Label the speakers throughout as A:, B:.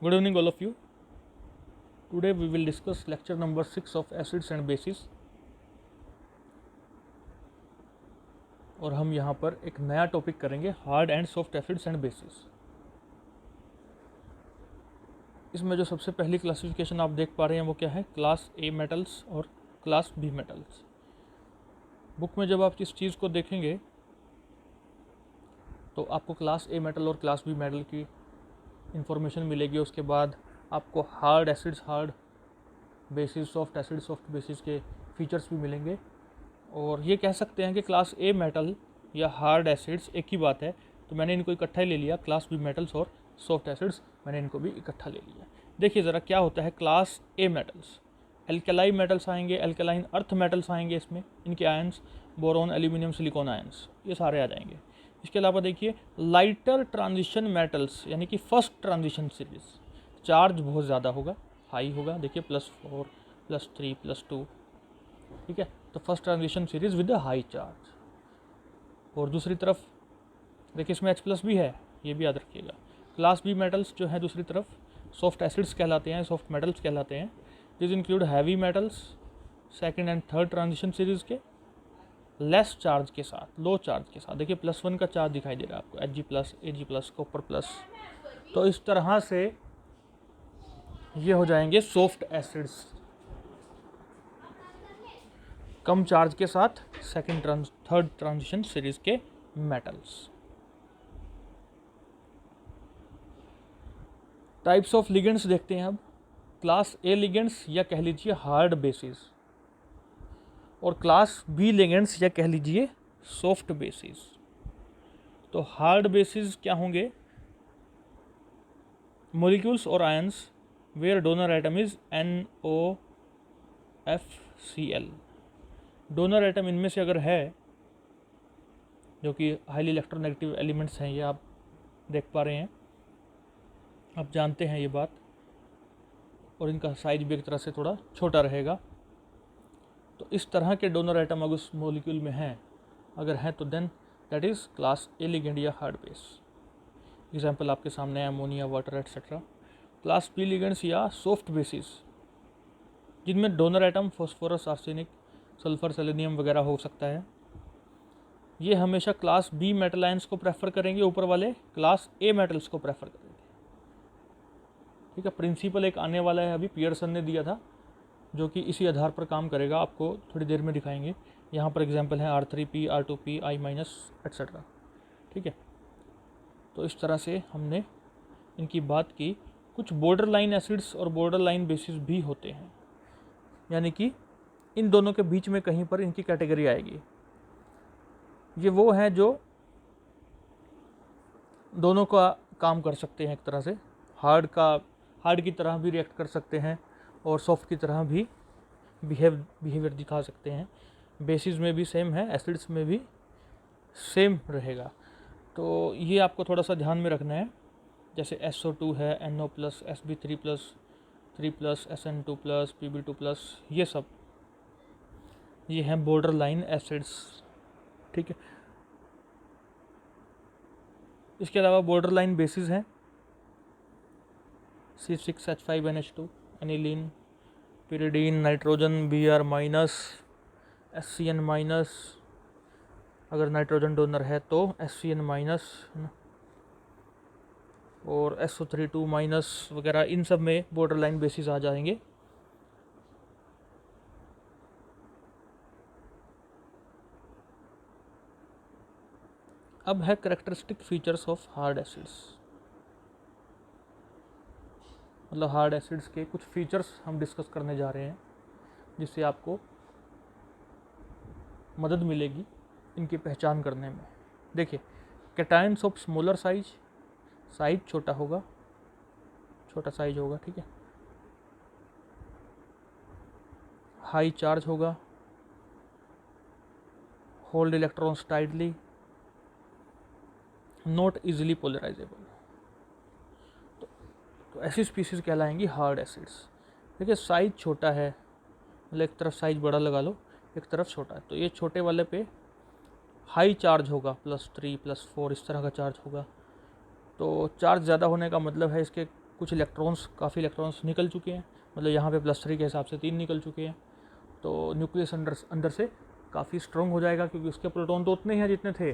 A: Good evening all of you. Today we will discuss lecture number 6 of acids and bases. और हम यहाँ पर एक नया टॉपिक करेंगे hard and soft acids and bases. इसमें जो सबसे पहली क्लासिफिकेशन आप देख पा रहे हैं वो क्या है, क्लास ए मेटल्स और क्लास बी मेटल्स। बुक में जब आप इस चीज़ को देखेंगे तो आपको क्लास ए मेटल और क्लास बी मेटल की इंफॉर्मेशन मिलेगी। उसके बाद आपको hard acids, hard basis, soft acid, soft basis के फीचर्स भी मिलेंगे। और ये कह सकते हैं कि क्लास ए मेटल या हार्ड एसिड्स एक ही बात है, तो मैंने इनको इकट्ठा ले लिया। क्लास बी मेटल्स और सॉफ्ट एसिड्स मैंने इनको भी इकट्ठा ले लिया। देखिए ज़रा क्या होता है class A metals. Alkali metals आएंगे, एल्केलाइन अर्थ मेटल्स आएंगे, इसमें इनके ions boron, aluminium, silicon ions, ये सारे आ जाएंगे। इसके अलावा देखिए लाइटर ट्रांजिशन मेटल्स, यानी कि फर्स्ट ट्रांजिशन सीरीज, चार्ज बहुत ज़्यादा होगा, हाई होगा। देखिए +4, +3, +2, ठीक है। तो first transition series with high charge. और दूसरी तरफ देखिए इसमें H+ भी है, ये भी याद रखिएगा। क्लास बी मेटल्स जो है दूसरी तरफ सॉफ्ट एसिड्स कहलाते हैं, सॉफ्ट मेटल्स कहलाते हैं। This include heavy metals second and third transition series के, लेस चार्ज के साथ, लो चार्ज के साथ। देखिए +1 का चार्ज दिखाई दे रहा है आपको, Hg+, Ag+, कॉपर प्लस। तो इस तरह से ये हो जाएंगे सॉफ्ट एसिड्स, कम चार्ज के साथ सेकंड थर्ड ट्रांजिशन सीरीज के मेटल्स। टाइप्स ऑफ लिगेंड्स देखते हैं अब। क्लास ए लिगेंड्स या कह लीजिए हार्ड बेसिस, और क्लास बी लिगेंड्स या कह लीजिए सॉफ्ट बेसिस। तो हार्ड बेसिस क्या होंगे, मॉलिक्यूल्स और ions where donor atom is NOFCl। Donor atom इनमें से अगर है, जो कि हाईली इलेक्ट्रोनेगेटिव एलिमेंट्स हैं, ये आप देख पा रहे हैं, आप जानते हैं ये बात। और इनका साइज भी एक तरह से थोड़ा छोटा रहेगा। तो इस तरह के डोनर एटम अगर उस मॉलिक्यूल में हैं, अगर हैं, तो then that is class A ligand या हार्ड बेस। एग्जाम्पल आपके सामने है ammonia, water etcetera. Class B ligands या सॉफ्ट बेसिस, जिनमें donor atom phosphorus, arsenic, sulphur, selenium वगैरह हो सकता है, ये हमेशा क्लास बी मेटल आयंस को प्रेफर करेंगे, ऊपर वाले क्लास ए मेटल्स को प्रेफर करेंगे। ठीक है, प्रिंसिपल एक आने वाला है, अभी पियर्सन ने दिया था, जो कि इसी आधार पर काम करेगा, आपको थोड़ी देर में दिखाएंगे। यहाँ पर एग्जांपल है R3P, R2P, I- एट्सेट्रा। ठीक है, तो इस तरह से हमने इनकी बात की। कुछ बॉर्डर लाइन एसिड्स और बॉर्डर लाइन बेसिस भी होते हैं, यानी कि इन दोनों के बीच में कहीं पर इनकी कैटेगरी आएगी। ये वो हैं जो दोनों का काम कर सकते हैं, एक तरह से हार्ड की तरह भी रिएक्ट कर सकते हैं और सॉफ्ट की तरह भी बिहेवियर दिखा सकते हैं। बेसिस में भी सेम है, एसिड्स में भी सेम रहेगा। तो ये आपको थोड़ा सा ध्यान में रखना है। जैसे SO2 है, NO+, Sb3+, 3+, SN2+, Pb2+, ये सब ये हैं बॉर्डर लाइन एसिड्स। ठीक है, इसके अलावा बॉर्डर लाइन बेसिस हैं C6H5NH2, aniline, pyridine, nitrogen, Br-, SCN-, अगर नाइट्रोजन डोनर है तो SCN-, और SO3 2- वगैरह, इन सब में बॉर्डर लाइन बेसिस आ जाएंगे। अब है characteristic features of hard acids, मतलब हार्ड एसिड्स के कुछ फीचर्स हम डिस्कस करने जा रहे हैं, जिससे आपको मदद मिलेगी इनकी पहचान करने में। देखिए कैटायंस ऑफ स्मॉलर साइज छोटा होगा, छोटा साइज होगा, ठीक है। हाई चार्ज होगा, hold electrons tightly, not easily polarisable. तो ऐसी स्पीसीज कहलाएंगी हार्ड एसिड्स। देखिए साइज छोटा है, मतलब एक तरफ साइज बड़ा लगा लो, एक तरफ छोटा है, तो ये छोटे वाले पे हाई चार्ज होगा, +3, +4 इस तरह का चार्ज होगा। तो चार्ज ज़्यादा होने का मतलब है इसके कुछ इलेक्ट्रॉन्स, काफ़ी इलेक्ट्रॉन्स निकल चुके हैं, मतलब यहाँ पे +3 के हिसाब से 3 निकल चुके हैं, तो न्यूक्लियस अंदर से काफ़ी स्ट्रॉन्ग हो जाएगा, क्योंकि उसके प्रोटॉन तो उतने ही हैं जितने थे,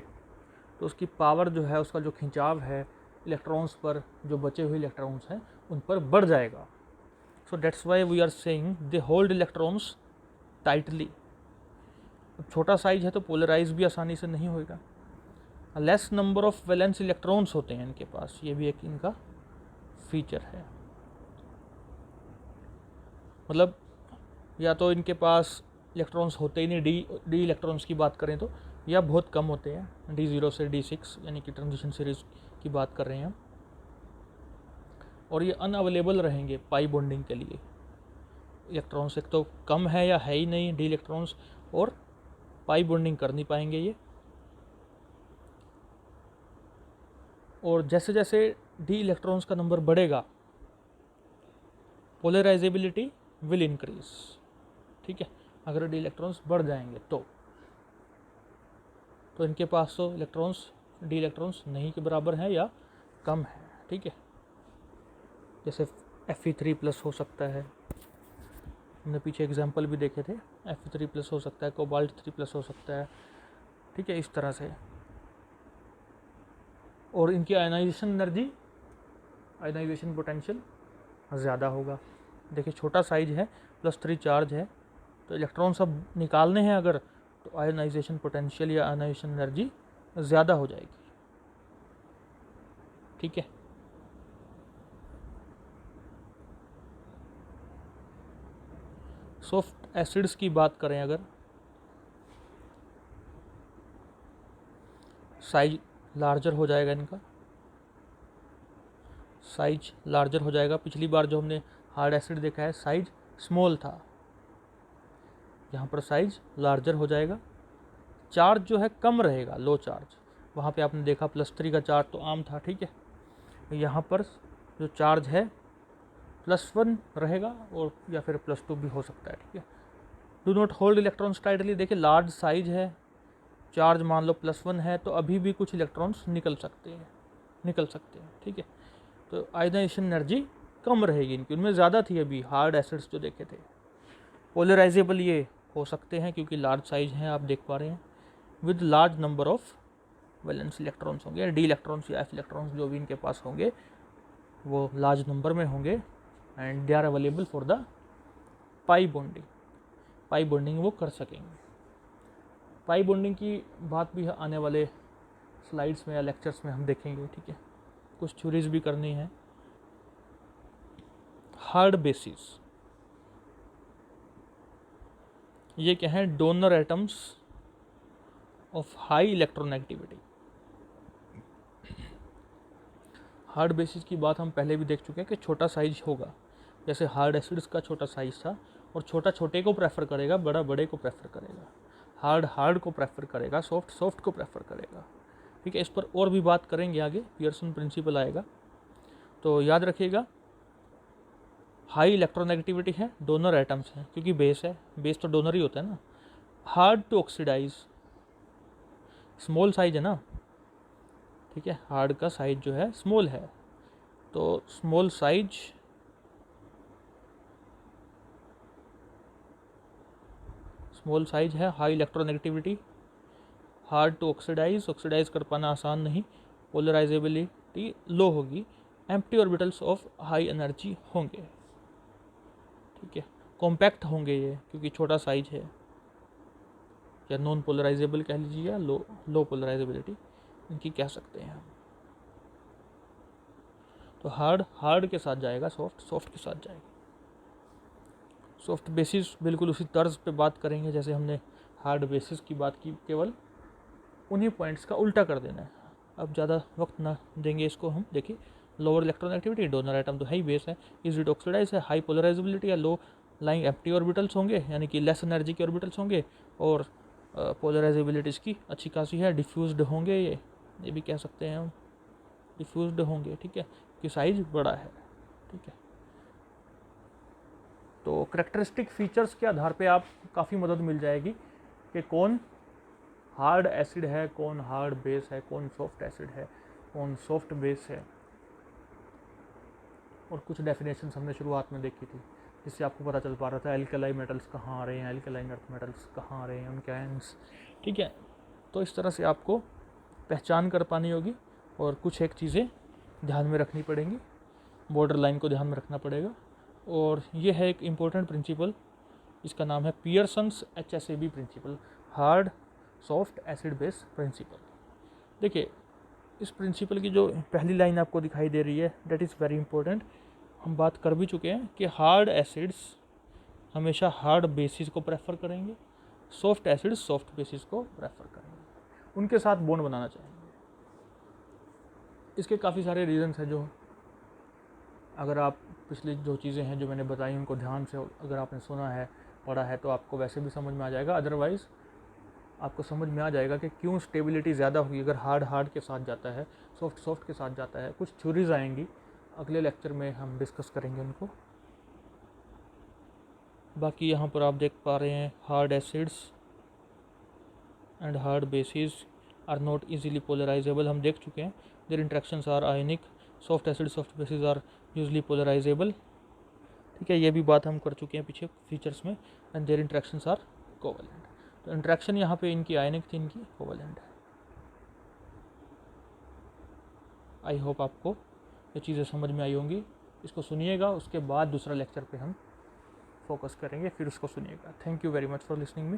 A: तो उसकी पावर जो है, उसका जो खिंचाव है इलेक्ट्रॉन्स पर, जो बचे हुए इलेक्ट्रॉन्स हैं उन पर बढ़ जाएगा। So that's why we are saying they hold electrons tightly. छोटा साइज है तो पोलराइज भी आसानी से नहीं होगा। Less number of valence electrons होते हैं इनके पास, ये भी एक इनका फीचर है। मतलब या तो इनके पास इलेक्ट्रॉन्स होते ही नहीं, डी इलेक्ट्रॉन्स की बात करें तो, या बहुत कम होते हैं, D0 से D6 यानी कि ट्रांजिशन सीरीज की बात कर रहे हैं हम, और ये अनअवेलेबल रहेंगे पाई बॉन्डिंग के लिए। इलेक्ट्रॉन्स एक तो कम है या है ही नहीं डी इलेक्ट्रॉन्स, और पाई बॉन्डिंग कर नहीं पाएंगे ये। और जैसे जैसे डी इलेक्ट्रॉन्स का नंबर बढ़ेगा, पोलराइजेबिलिटी विल इंक्रीज। ठीक है, अगर डी इलेक्ट्रॉन्स बढ़ जाएंगे तो इनके पास तो इलेक्ट्रॉन्स, डी इलेक्ट्रॉन्स नहीं के बराबर है या कम है। ठीक है, जैसे Fe3+ हो सकता है, हमने पीछे एग्जाम्पल भी देखे थे, Fe3+ हो सकता है, कोबाल्ट 3+ हो सकता है। ठीक है, इस तरह से। और इनकी आयनाइजेशन एनर्जी, आयनाइजेशन पोटेंशियल ज़्यादा होगा। देखिए छोटा साइज है, +3 चार्ज है, तो इलेक्ट्रॉन सब निकालने हैं अगर, तो आयनाइजेशन पोटेंशियल या आयनाइजेशन एनर्जी ज़्यादा हो जाएगी। ठीक है, सॉफ्ट एसिड्स की बात करें अगर, साइज लार्जर हो जाएगा इनका, साइज लार्जर हो जाएगा। पिछली बार जो हमने हार्ड एसिड देखा है साइज स्मॉल था, यहाँ पर साइज लार्जर हो जाएगा। चार्ज जो है कम रहेगा, लो चार्ज। वहाँ पे आपने देखा +3 का चार्ज तो आम था। ठीक है, यहाँ पर जो चार्ज है +1 रहेगा, और या फिर +2 भी हो सकता है। ठीक है, do not hold electrons tightly. देखिए लार्ज साइज है, चार्ज मान लो +1 है, तो अभी भी कुछ इलेक्ट्रॉन्स निकल सकते हैं। ठीक है, तो आयनाइजेशन एनर्जी कम रहेगी इनकी, उनमें ज़्यादा थी अभी हार्ड एसिड्स जो देखे थे। पोलराइजेबल ये हो सकते हैं क्योंकि लार्ज साइज हैं, आप देख पा रहे हैं, with large number of valence electrons होंगे, डी इलेक्ट्रॉन्स या F इलेक्ट्रॉन्स जो भी इनके पास होंगे वो लार्ज नंबर में होंगे, and they are available for the pi bonding. Pi bonding वो कर सकेंगे। पाई बॉन्डिंग की बात भी आने वाले स्लाइड्स में या लेक्चर्स में हम देखेंगे। ठीक है, कुछ थ्योरीज भी करनी है। हार्ड बेसिस, ये क्या है, donor atoms of high electronegativity. Hard basis की बात हम पहले भी देख चुके हैं कि छोटा साइज होगा, जैसे हार्ड एसिड्स का छोटा साइज था, और छोटा छोटे को प्रेफर करेगा, बड़ा बड़े को प्रेफर करेगा, हार्ड को प्रेफर करेगा, सॉफ्ट को प्रेफर करेगा। ठीक है, इस पर और भी बात करेंगे आगे, पियर्सन प्रिंसिपल आएगा। तो याद रखिएगा, हाई इलेक्ट्रोनेगेटिविटी है, डोनर एटम्स हैं, क्योंकि बेस है, बेस तो डोनर ही होता है ना। Hard to oxidise, small size है ना। ठीक है, हार्ड का साइज जो है स्मॉल है, तो स्मॉल साइज है, high electronegativity, hard to oxidise कर पाना आसान नहीं, पोलराइजेबिलिटी लो होगी, empty orbitals of high energy होंगे। ठीक है, कॉम्पैक्ट होंगे ये, क्योंकि छोटा साइज है, या नॉन पोलराइजेबल कह लीजिए, या लो पोलराइजेबिलिटी इनकी कह सकते हैं हम। तो हार्ड के साथ जाएगा, सॉफ्ट के साथ जाएगा। सॉफ्ट बेसिस बिल्कुल उसी तर्ज पे बात करेंगे जैसे हमने हार्ड बेसिस की बात की, केवल उन्हीं पॉइंट्स का उल्टा कर देना है। अब ज़्यादा वक्त ना देंगे इसको हम। देखिए, lower electron activity, donor atom तो है ही, बेस है, इजी टू ऑक्सीडाइज है, हाई पोलराइजेबिलिटी या लो लाइंग एम्प्टी ऑर्बिटल्स होंगे, यानी कि लेस एनर्जी के ऑर्बिटल्स होंगे, और पोलराइजेबिलिटी इसकी अच्छी खासी है, डिफ्यूज्ड होंगे, ये भी कह सकते हैं हम, डिफ्यूज्ड होंगे। ठीक है, कि साइज बड़ा है। ठीक है, तो करेक्टरिस्टिक फीचर्स के आधार पे आप काफ़ी मदद मिल जाएगी कि कौन हार्ड एसिड है, कौन हार्ड बेस है, कौन सॉफ्ट एसिड है, कौन सॉफ्ट बेस है। और कुछ डेफिनेशन हमने शुरुआत में देखी थी, जिससे आपको पता चल पा रहा था एल्कलाई मेटल्स कहाँ आ रहे हैं, एल्कलाइन अर्थ मेटल्स कहाँ आ रहे हैं, उनके आयंस। ठीक है, तो इस तरह से आपको पहचान कर पानी होगी और कुछ एक चीज़ें ध्यान में रखनी पड़ेंगी, बॉर्डर लाइन को ध्यान में रखना पड़ेगा। और ये है एक इम्पोर्टेंट प्रिंसिपल, इसका नाम है Pearson's HSAB principle, hard soft acid base principle. देखिए, इस प्रिंसिपल की जो पहली लाइन आपको दिखाई दे रही है, दैट इज़ वेरी इंपॉर्टेंट। हम बात कर भी चुके हैं कि हार्ड एसिड्स हमेशा हार्ड बेसिस को प्रेफर करेंगे, सॉफ्ट एसिड्स सॉफ्ट बेसिस को प्रेफर करेंगे, उनके साथ बॉन्ड बनाना चाहेंगे। इसके काफ़ी सारे रीजंस हैं, जो अगर आप पिछली जो चीज़ें हैं जो मैंने बताई उनको ध्यान से अगर आपने सुना है, पढ़ा है, तो आपको वैसे भी समझ में आ जाएगा। अदरवाइज़ आपको समझ में आ जाएगा कि क्यों स्टेबिलिटी ज़्यादा होगी अगर हार्ड हार्ड के साथ जाता है, सॉफ्ट सॉफ्ट के साथ जाता है। कुछ थ्योरीज आएंगी, अगले लेक्चर में हम डिस्कस करेंगे उनको। बाकी यहाँ पर आप देख पा रहे हैं, hard acids and hard bases are not easily polarisable, हम देख चुके हैं। Their interactions are ionic, soft acid soft bases are usually polarisable. ठीक है, ये भी बात हम कर चुके हैं पीछे फीचर्स में। And their interactions are covalent, तो इंट्रैक्शन यहाँ पे इनकी आयनिक थी, इनकी कोवलेंट है। आई होप आपको ये चीज़ें समझ में आई होंगी। इसको सुनिएगा, उसके बाद दूसरा लेक्चर पे हम फोकस करेंगे, फिर उसको सुनिएगा। Thank you very much for listening me.